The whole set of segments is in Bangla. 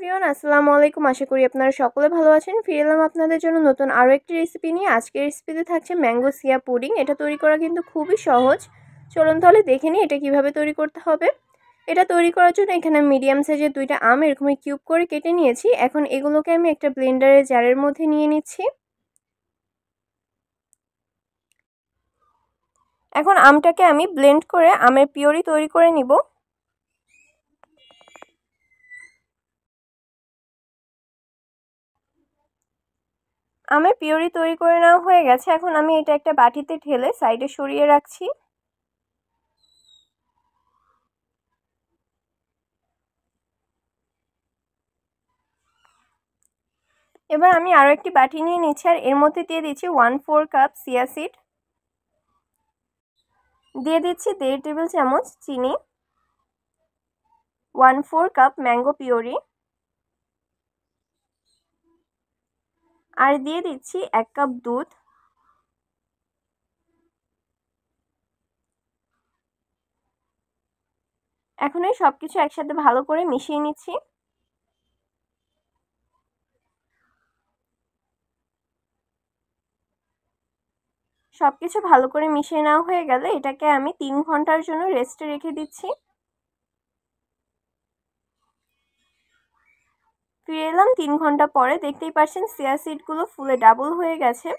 এভরিওয়ান, আসসালামু আলাইকুম। আশা করি আপনারা সকলে ভালো আছেন। ফিরে এলাম আপনাদের জন্য নতুন আরও একটি রেসিপি নিয়ে। আজকের রেসিপিতে থাকছে ম্যাঙ্গো সিয়া পুডিং। এটা তৈরি করা কিন্তু খুবই সহজ। চলুন তাহলে দেখে নিই এটা কিভাবে তৈরি করতে হবে। এটা তৈরি করার জন্য এখানে মিডিয়াম সাইজের 2টা আম এরকমই কিউব করে কেটে নিয়েছি। এখন এগুলোকে আমি একটা ব্লেন্ডারের জারের মধ্যে নিয়ে নিচ্ছি। এখন আমটাকে আমি ব্লেন্ড করে আমের পিউরি তৈরি করে নিব। আমের পিউরি তৈরি করে নেওয়া হয়ে গেছে। এখন আমি এটা একটা বাটিতে ঢেলে সাইডে সরিয়ে রাখছি। এবার আমি আরও একটি বাটি নিয়ে নিচ্ছি আর এর মধ্যে দিয়ে দিচ্ছি 1/4 কাপ চিয়া সিড, দিয়ে দিচ্ছি 1.5 টেবিল চামচ চিনি, 1/4 কাপ ম্যাঙ্গো পিউরি, আর দিয়ে দিচ্ছি 1 কাপ দুধ। এখন এই সব কিছু একসাথে ভালো করে মিশিয়ে নিচ্ছি। সবকিছু ভালো করে মিশিয়ে নেওয়া হয়ে গেলে এটাকে আমি 3 ঘন্টার জন্য রেস্টে রেখে দিচ্ছি। ফিরে এলাম 3 ঘন্টা পরে। দেখতেই পাচ্ছেন চিয়া সিডগুলো ফুলে ডাবল হয়ে গেছে।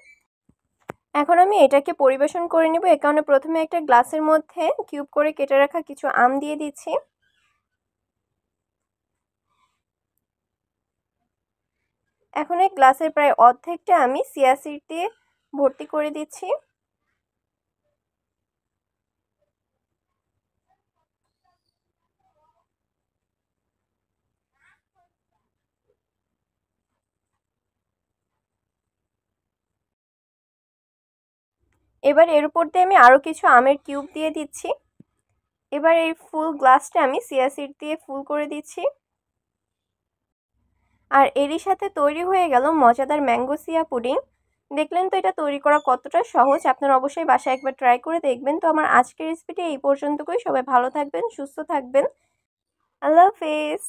এখন আমি এটাকে পরিবেশন করে নিব। এ কারণে প্রথমে একটা গ্লাসের মধ্যে কিউব করে কেটে রাখা কিছু আম দিয়ে দিচ্ছি। এখন এই গ্লাসের প্রায় অর্ধেকটা আমি চিয়া সিড দিয়ে ভর্তি করে দিচ্ছি। এবার এর উপর দিয়ে আমি আরও কিছু আমের কিউব দিয়ে দিচ্ছি। এবার এই ফুল গ্লাসটা আমি চিয়া সিড দিয়ে ফুল করে দিচ্ছি। আর এরই সাথে তৈরি হয়ে গেল মজাদার ম্যাঙ্গো সিয়া পুডিং। দেখলেন তো এটা তৈরি করা কতটা সহজ। আপনারা অবশ্যই বাসায় একবার ট্রাই করে দেখবেন। তো আমার আজকের রেসিপিটি এই পর্যন্তই। সবাই ভালো থাকবেন, সুস্থ থাকবেন। আল্লাহ হাফেজ।